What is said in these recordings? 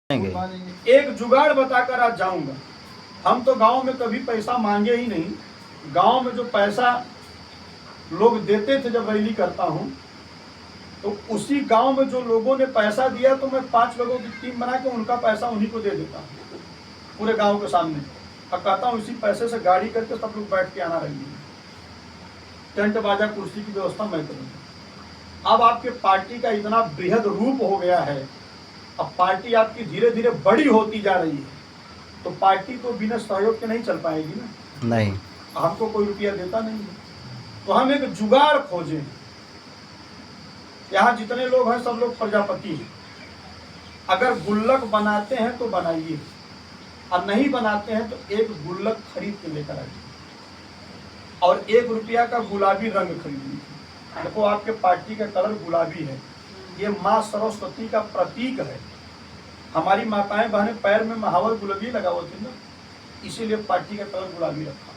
एक जुगाड़ बताकर आज जाऊंगा। हम तो गांव में कभी पैसा मांगे ही नहीं। गांव में जो पैसा लोग देते थे, जब रैली करता हूं तो उसी गांव में जो लोगों ने पैसा दिया तो मैं 5 लोगों की टीम बना के उनका पैसा उन्हीं को दे देता हूं पूरे गांव के सामने, और कहता हूं इसी पैसे से गाड़ी करके सब लोग बैठ के आना रैली में, टेंट बाजा कुर्सी की व्यवस्था मैं करूंगा। अब आपके पार्टी का इतना बृहद रूप हो गया है, अब पार्टी आपकी धीरे धीरे बड़ी होती जा रही है, तो पार्टी तो बिना सहयोग के नहीं चल पाएगी ना। नहीं, हमको कोई रुपया देता नहीं है, तो हम एक जुगाड़ खोजें। यहाँ जितने लोग हैं सब लोग प्रजापति हैं। अगर गुल्लक बनाते हैं तो बनाइए, और नहीं बनाते हैं तो एक गुल्लक खरीद के लेकर आइए, और 1 रुपया का गुलाबी रंग खरीदिए। देखो आपके पार्टी का कलर गुलाबी है, ये माँ सरस्वती का प्रतीक है। हमारी माताएं बहनें पैर में महावर गुलाबी लगा हुआ थे ना, इसीलिए पार्टी का कलर गुलाबी रखा।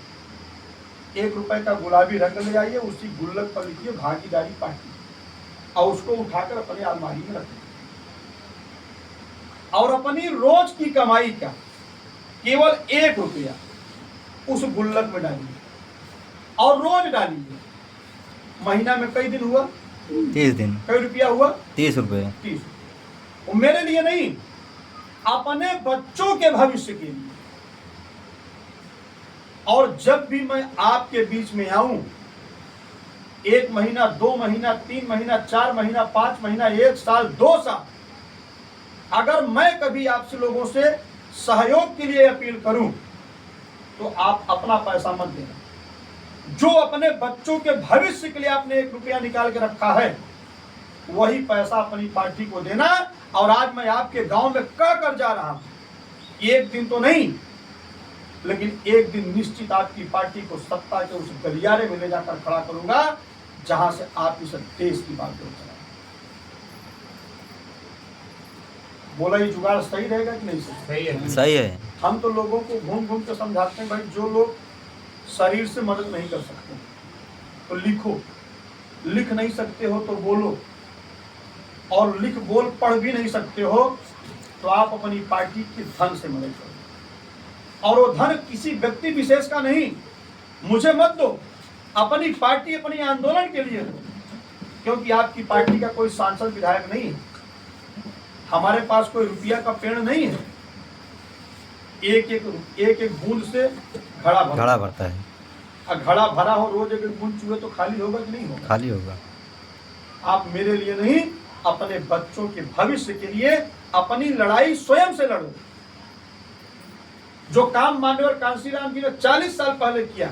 1 रुपए का गुलाबी रंग ले आइए, उसी गुल्लक पर लिखिए भागीदारी पार्टी, और उसको उठाकर अपनी अलमारी में रखिए, और अपनी रोज की कमाई का केवल 1 रुपया उस गुल्लक में डालिए, और रोज डालिए। महीना में कई दिन हुआ? 30 दिन। कई रुपया हुआ? 30 रुपये। 30। वो मेरे लिए नहीं, अपने बच्चों के भविष्य के लिए। और जब भी मैं आपके बीच में आऊं, 1 महीना, 2 महीना, 3 महीना, 4 महीना, 5 महीना, 1 साल, 2 साल, अगर मैं कभी आपसे लोगों से सहयोग के लिए अपील करूं, तो आप अपना पैसा मत देना। जो अपने बच्चों के भविष्य के लिए आपने 1 रुपया निकाल के रखा है, वही पैसा अपनी पार्टी को देना। और आज मैं आपके गांव में कह कर जा रहा हूं, 1 दिन तो नहीं, लेकिन 1 दिन निश्चित आपकी पार्टी को सत्ता के उस गलियारे में ले जाकर खड़ा करूंगा, जहां से आप इस देश की बात करें। बोला ये जुगाड़ सही रहेगा कि नहीं? सही है। सही है। हम तो लोगों को घूम घूम के समझाते हैं, भाई जो लोग शरीर से मदद नहीं कर सकते तो लिखो, लिख नहीं सकते हो तो बोलो, और लिख बोल पढ़ भी नहीं सकते हो तो आप अपनी पार्टी के धन से मदद करो। और वो धन किसी व्यक्ति विशेष का नहीं, मुझे मत दो, अपनी पार्टी अपनी आंदोलन के लिए दो, क्योंकि आपकी पार्टी का कोई सांसद विधायक नहीं है, हमारे पास कोई रुपया का पेड़ नहीं है। एक बूंद से घड़ा भरता है, और घड़ा भरा हो, रोज 1 बूंद चूहे तो खाली होगा कि नहीं होगा? खाली होगा। आप मेरे लिए नहीं, अपने बच्चों के भविष्य के लिए अपनी लड़ाई स्वयं से लड़ो। जो काम माननीय कांशीराम जी ने 40 साल पहले किया,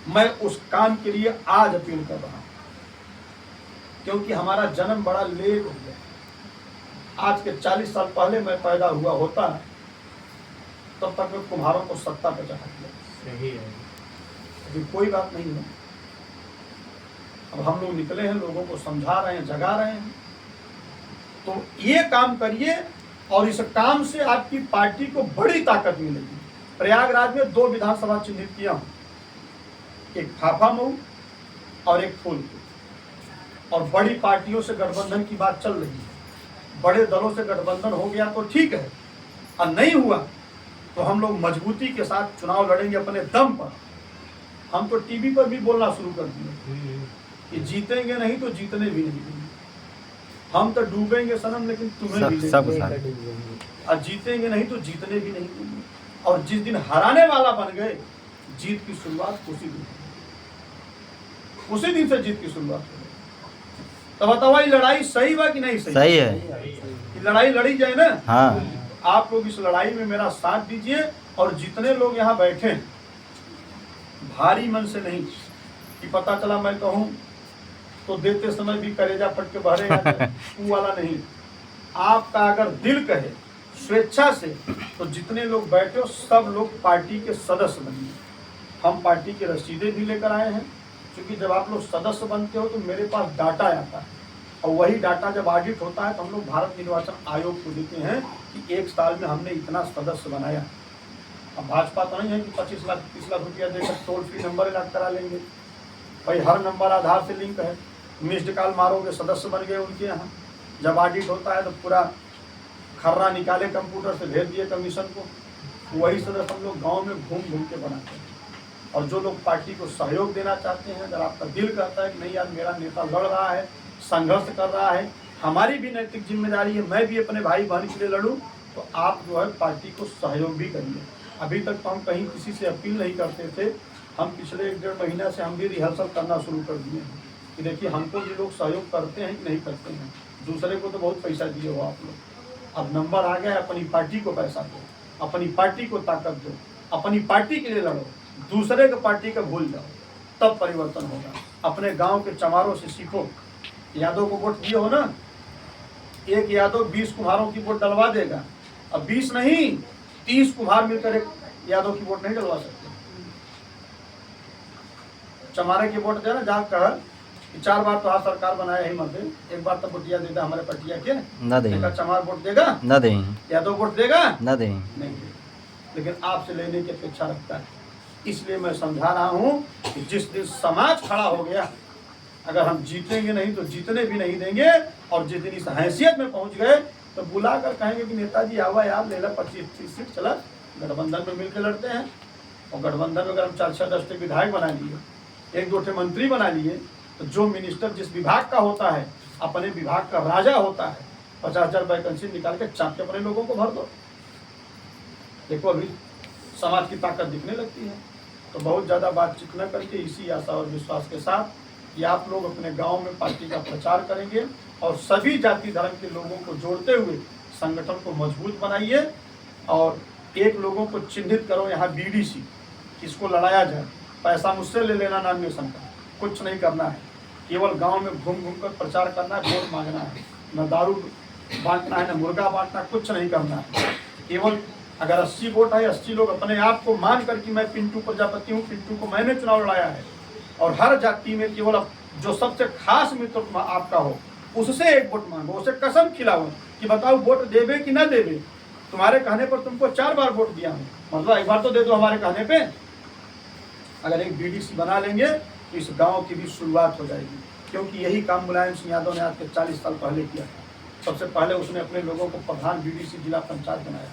मैं उस काम के लिए आज अपील कर रहा हूं, क्योंकि हमारा जन्म बड़ा लेट हो गया। आज के 40 साल पहले मैं पैदा हुआ होता, तब तक मैं कुम्हारों को सत्ता पे चढ़ा दिया। सही है। अभी कोई बात नहीं है। अब हम लोग निकले हैं, लोगों को समझा रहे हैं, जगा रहे हैं, तो ये काम करिए, और इस काम से आपकी पार्टी को बड़ी ताकत मिलेगी। प्रयागराज में 2 विधानसभा चिन्हित किया हूं, एक फाफा मऊ और एक फूलपुर। और बड़ी पार्टियों से गठबंधन की बात चल रही है, बड़े दलों से गठबंधन हो गया तो ठीक है, और नहीं हुआ तो हम लोग मजबूती के साथ चुनाव लड़ेंगे अपने दम पर। हम तो टीवी पर भी बोलना शुरू कर दिए कि जीतेंगे नहीं तो जीतने भी नहीं देंगे, हम तो डूबेंगे सनम लेकिन तुम्हें भी लेंगे, और जीतेंगे नहीं तो जीतने भी नहीं देंगे। और जिस दिन हराने वाला बन गए, जीत की शुरुआत उसी दिन से जीत की शुरुआत हो गई। तो बताओ ये लड़ाई सही बा कि नहीं सही? सही है। ये लड़ाई लड़ी जाए ना। हाँ, आप लोग इस लड़ाई में मेरा साथ दीजिए, और जितने लोग यहाँ बैठे हैं, भारी मन से नहीं कि पता चला मैं कहूँ तो देते समय भी कलेजा फट के बहरेगा, वो वाला नहीं। आपका अगर दिल कहे स्वेच्छा से, तो जितने लोग बैठे हो सब लोग पार्टी के सदस्य बनिए। हम पार्टी के रसीदें भी लेकर आए हैं, क्योंकि जब आप लोग सदस्य बनते हो तो मेरे पास डाटा आता है, और वही डाटा जब ऑडिट होता है तो हम लोग भारत निर्वाचन आयोग को देते हैं कि 1 साल में हमने इतना सदस्य बनाया। अब भाजपा तो नहीं है कि 25 लाख 30 लाख रुपया देकर टोल फ्री नंबर इलाज करा लेंगे। भाई हर नंबर आधार से लिंक है, मिस्ड कॉल मारोगे सदस्य बन गए उनके यहाँ। जब ऑडिट होता है तो पूरा खर्रा निकाले कंप्यूटर से, भेज दिए कमीशन को, वही सदस्य हम लोग गांव में घूम घूम के बनाते हैं। और जो लोग पार्टी को सहयोग देना चाहते हैं, अगर आपका दिल कहता है कि नहीं यार मेरा नेता लड़ रहा है, संघर्ष कर रहा है, हमारी भी नैतिक जिम्मेदारी है, मैं भी अपने भाई बहन के लिए लड़ूं, तो आप जो है पार्टी को सहयोग भी करिए। अभी तक तो हम कहीं किसी से अपील नहीं करते थे, हम पिछले 1-1.5 महीना से हम भी रिहर्सल करना शुरू कर दिए हैं कि देखिए हमको भी लोग सहयोग करते हैं कि नहीं करते हैं। दूसरे को तो बहुत पैसा दिए हो आप लोग, अब नंबर आ गया, अपनी पार्टी को पैसा दो, अपनी पार्टी को ताकत दो, अपनी पार्टी के लिए लड़ो, दूसरे के पार्टी का भूल जाओ, तब परिवर्तन होगा। अपने गांव के चमारों से सीखो। यादव को वोट दिए हो ना, एक यादव 20 कुम्हारों की वोट डलवा देगा। अब 20 नहीं 30 कुम्हार मिलकर एक यादव की वोट नहीं डलवा सकते। चमारे की वोट दे ना, जहाँ कह 4 बार तो हाँ सरकार बनाया ही मत, एक बार तो वोटिया देगा हमारे पटिया के ना देंगे, चमार वोट देगा ना देंगे, यादव वोट देगा ना देंगे, नहीं देगा, लेकिन आपसे लेने की अपेक्षा रखता है। इसलिए मैं समझा रहा हूँ कि जिस दिन समाज खड़ा हो गया, अगर हम जीतेंगे नहीं तो जीतने भी नहीं देंगे, और जिस दिन इस हैसियत में पहुंच गए तो बुला कर कहेंगे कि नेताजी आवा यार ले ला 25-30 सीट, चला गठबंधन में मिलकर लड़ते हैं। और गठबंधन में अगर हम 4-6-10 विधायक बना लिए, 1-2 मंत्री बना लिए, तो जो मिनिस्टर जिस विभाग का होता है अपने विभाग का राजा होता है, 50,000 वैकेंसी निकाल के चाप के अपने लोगों को भर दो। देखो अभी समाज की ताकत दिखने लगती है। तो बहुत ज़्यादा बातचीत न करके इसी आशा और विश्वास के साथ कि आप लोग अपने गांव में पार्टी का प्रचार करेंगे और सभी जाति धर्म के लोगों को जोड़ते हुए संगठन को मजबूत बनाइए। और एक लोगों को चिन्हित करो, यहाँ बीडीसी इसको लड़ाया जाए, पैसा मुझसे ले लेना नॉमिनेशन का, कुछ नहीं करना है, केवल गांव में घूम घूम कर प्रचार करना है, वोट मांगना है, न दारू बांटना है, न मुर्गा बांटना, कुछ नहीं करना है। केवल अगर 80 वोट है, 80 लोग अपने आप को मान कर कि मैं पिंटू प्रजापति हूँ, पिंटू को मैंने चुनाव लड़ाया है, और हर जाति में केवल जो सबसे खास मित्र आपका हो उससे एक वोट मांगो, उसे कसम खिलाओ कि बताओ वोट देवे कि ना देवे, तुम्हारे कहने पर तुमको 4 बार वोट दिया हूँ, मतलब एक बार तो दे दो हमारे कहने पे। अगर एक बीडीसी बना लेंगे तो इस गांव की भी शुरुआत हो जाएगी, क्योंकि यही काम मुलायम सिंह यादव ने आज के 40 साल पहले किया था। सबसे पहले उसने अपने लोगों को प्रधान बीडीसी जिला पंचायत बनाया।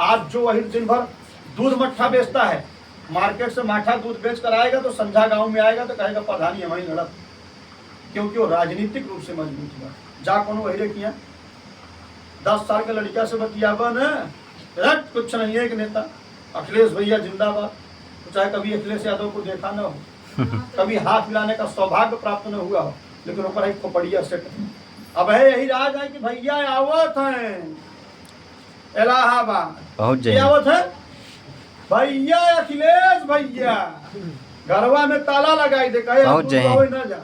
आज जो वही दिन भर दूध मट्ठा बेचता है, मार्केट से माठा दूध बेच कर आएगा तो संझा गांव में आएगा तो कहेगा प्रधानी हमारी लड़त, क्योंकि वो राजनीतिक रूप से मजबूत हुआ। जा कौन वही किया 10 साल के लड़किया से बतियावा न, कुछ नहीं है एक नेता। अखिलेश भैया जिंदाबाद, तो चाहे कभी अखिलेश यादव को देखा न हो, कभी हाथ मिलाने का सौभाग्य प्राप्त न हुआ हो, लेकिन ऊपर एक खोपड़िया सेट। अब है यही राज है कि भैया आवत है इलाहाबाद, पहुंच जाए आवत है भैया अखिलेश भैया, घरवा में ताला लगाई दे, कहे पहुंच जाए न जा,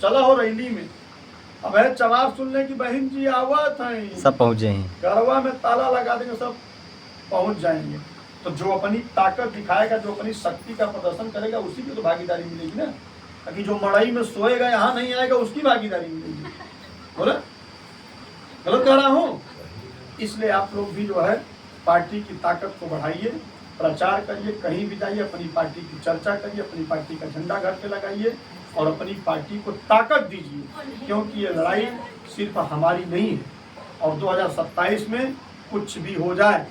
चला हो रैली में। अब है जवाब सुनने की बहन जी आवत है, सब पहुंच जाएंगे, घरवा में ताला लगा देंगे, सब पहुंच जाएंगे। तो जो अपनी ताकत दिखाएगा, जो अपनी शक्ति का प्रदर्शन करेगा, उसी की तो भागीदारी मिलेगी ना। ताकि जो मड़ई में सोएगा यहाँ नहीं आएगा, उसकी भागीदारी मिलेगी। बोला गलत कह रहा हूँ? इसलिए आप लोग भी जो है पार्टी की ताकत को बढ़ाइए, प्रचार करिए, कहीं भी जाइए, अपनी पार्टी की चर्चा करिए, अपनी पार्टी का झंडा घर पे लगाइए और अपनी पार्टी को ताकत दीजिए, क्योंकि ये लड़ाई सिर्फ हमारी नहीं है। और 2027 में कुछ भी हो जाए,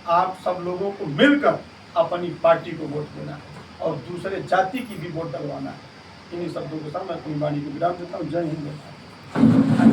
आप सब लोगों को मिलकर अपनी पार्टी को वोट देना है और दूसरे जाति की भी वोट डलवाना है। इन्हीं शब्दों के साथ मैं अपनी वाणी को विराम देता हूँ। जय हिंद।